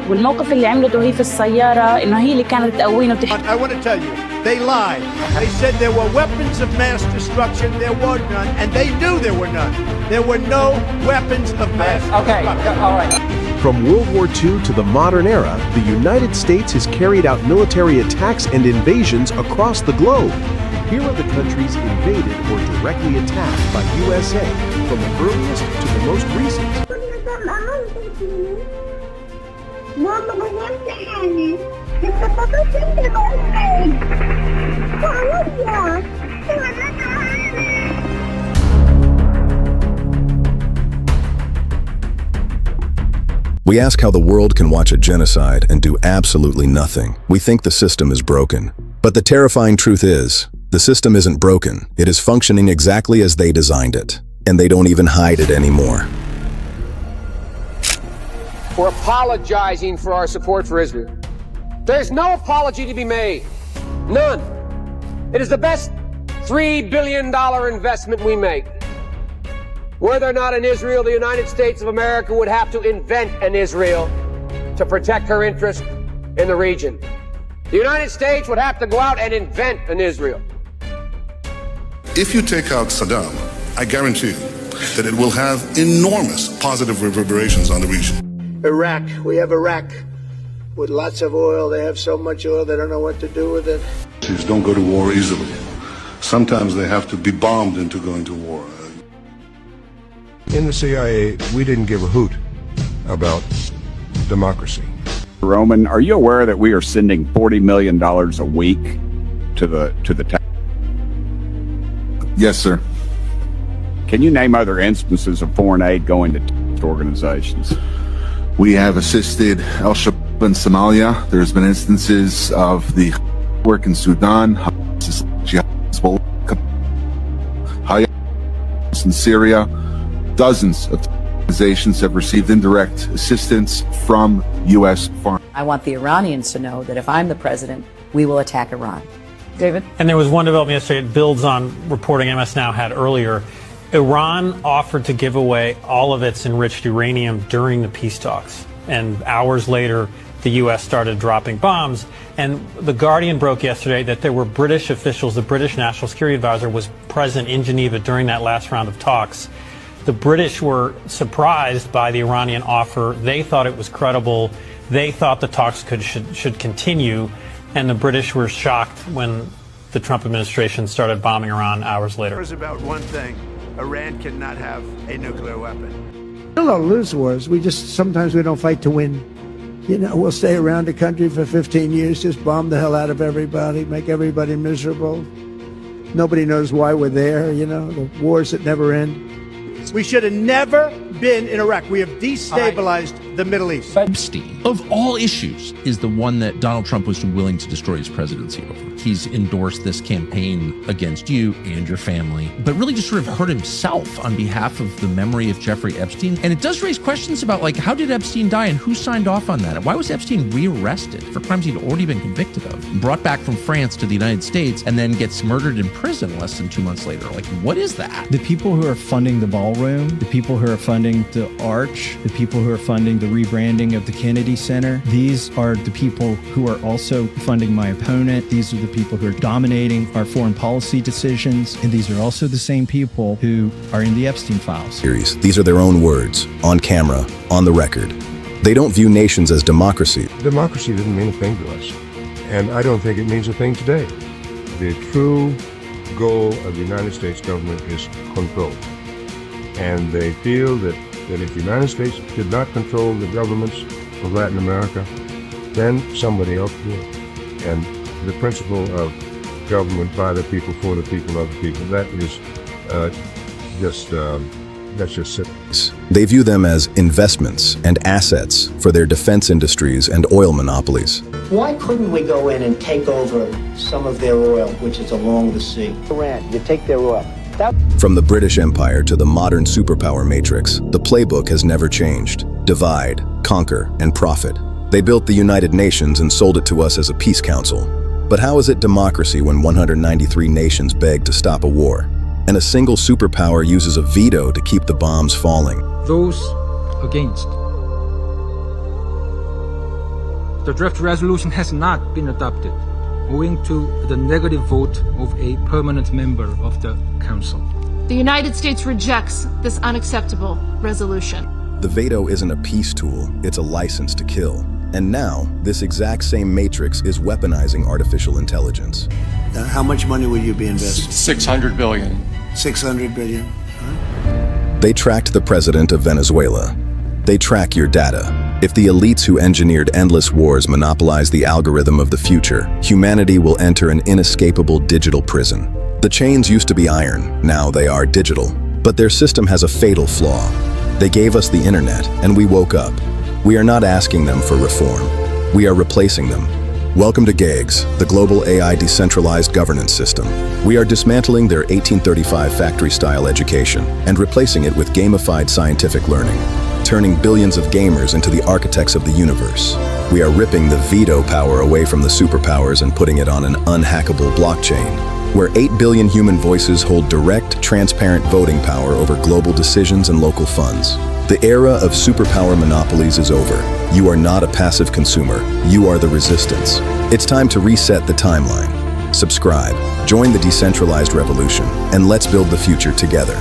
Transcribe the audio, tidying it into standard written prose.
والموقف اللي عملته هي في السيارة إنه هي اللي كانت تقوينا I want to tell you, they lied. They said there were weapons of mass destruction. There were none, and they knew there were none. There were no weapons of mass destruction. All right. From World War II to the modern era, the United States has carried out military attacks and invasions across the globe. Here are the countries invaded or directly attacked by USA, from the earliest to the most recent. We ask how the world can watch a genocide and do absolutely nothing. We think the system is broken. But the terrifying truth is, the system isn't broken. It is functioning exactly as they designed it. And they don't even hide it anymore. We're apologizing for our support for Israel. There's no apology to be made. None. It is the best $3 billion investment we make. Were there not an Israel, the United States of America would have to invent an Israel to protect her interest in the region. The United States would have to go out and invent an Israel. If you take out Saddam, I guarantee you that it will have enormous positive reverberations on the region. Iraq, we have Iraq with lots of oil. They have so much oil, they don't know what to do with it. Countries don't go to war easily. Sometimes they have to be bombed into going to war. In the CIA, we didn't give a hoot about democracy. Roman, are you aware that we are sending $40 million a week to the Yes, sir. Can you name other instances of foreign aid going to terrorist organizations? We have assisted Al-Shabaab in Somalia. There's been instances of the work in Sudan, in Syria. Dozens of organizations have received indirect assistance from U.S. foreign. I want the Iranians to know that if I'm the president, we will attack Iran. David? And there was one development yesterday, it builds on reporting MS Now had earlier. Iran offered to give away all of its enriched uranium during the peace talks. And hours later, the U.S. started dropping bombs. And The Guardian broke yesterday that there were British officials, the British National Security Advisor was present in Geneva during that last round of talks. The British were surprised by the Iranian offer. They thought it was credible. They thought the talks should continue. And the British were shocked when the Trump administration started bombing Iran hours later. It's about one thing. Iran cannot have a nuclear weapon. We don't lose wars. Sometimes we don't fight to win. You know, we'll stay around the country for 15 years, just bomb the hell out of everybody, make everybody miserable. Nobody knows why we're there, you know, the wars that never end. We should have never been in Iraq. We have destabilized the Middle East. Epstein, of all issues, is the one that Donald Trump was willing to destroy his presidency over. He's endorsed this campaign against you and your family, but really just sort of hurt himself on behalf of the memory of Jeffrey Epstein. And it does raise questions about, like, how did Epstein die and who signed off on that? And why was Epstein rearrested for crimes he'd already been convicted of, brought back from France to the United States, and then gets murdered in prison less than 2 months later? Like, what is that? The people who are funding the ballroom, the people who are funding the Arch, the people who are funding the rebranding of the Kennedy Center, these are the people who are also funding my opponent. These are the people who are dominating our foreign policy decisions. And these are also the same people who are in the Epstein files. These are their own words, on camera, on the record. They don't view nations as democracy. Democracy didn't mean a thing to us. And I don't think it means a thing today. The true goal of the United States government is control. And they feel that if the United States did not control the governments of Latin America, then somebody else would. And the principle of government by the people, for the people, of the people, that is that's just simple. They view them as investments and assets for their defense industries and oil monopolies. Why couldn't we go in and take over some of their oil, which is along the sea? Iran, you take their oil. From the British Empire to the modern superpower matrix, the playbook has never changed. Divide, conquer, and profit. They built the United Nations and sold it to us as a peace council. But how is it democracy when 193 nations beg to stop a war? and a single superpower uses a veto to keep the bombs falling. Those against. The draft resolution has not been adopted, owing to the negative vote of a permanent member of the Council. The United States rejects this unacceptable resolution. The veto isn't a peace tool, it's a license to kill. And now, this exact same matrix is weaponizing artificial intelligence. How much money will you be investing? 600 billion. 600 billion? They tracked the president of Venezuela. They track your data. If the elites who engineered endless wars monopolize the algorithm of the future, humanity will enter an inescapable digital prison. The chains used to be iron, now they are digital. But their system has a fatal flaw. They gave us the internet, and we woke up. We are not asking them for reform. We are replacing them. Welcome to GAIGS, the global AI Decentralized Governance System. We are dismantling their 1835 factory-style education and replacing it with gamified scientific learning, turning billions of gamers into the architects of the universe. We are ripping the veto power away from the superpowers and putting it on an unhackable blockchain, where 8 billion human voices hold direct, transparent voting power over global decisions and local funds. The era of superpower monopolies is over. You are not a passive consumer. You are the resistance. It's time to reset the timeline. Subscribe, join the decentralized revolution, and let's build the future together.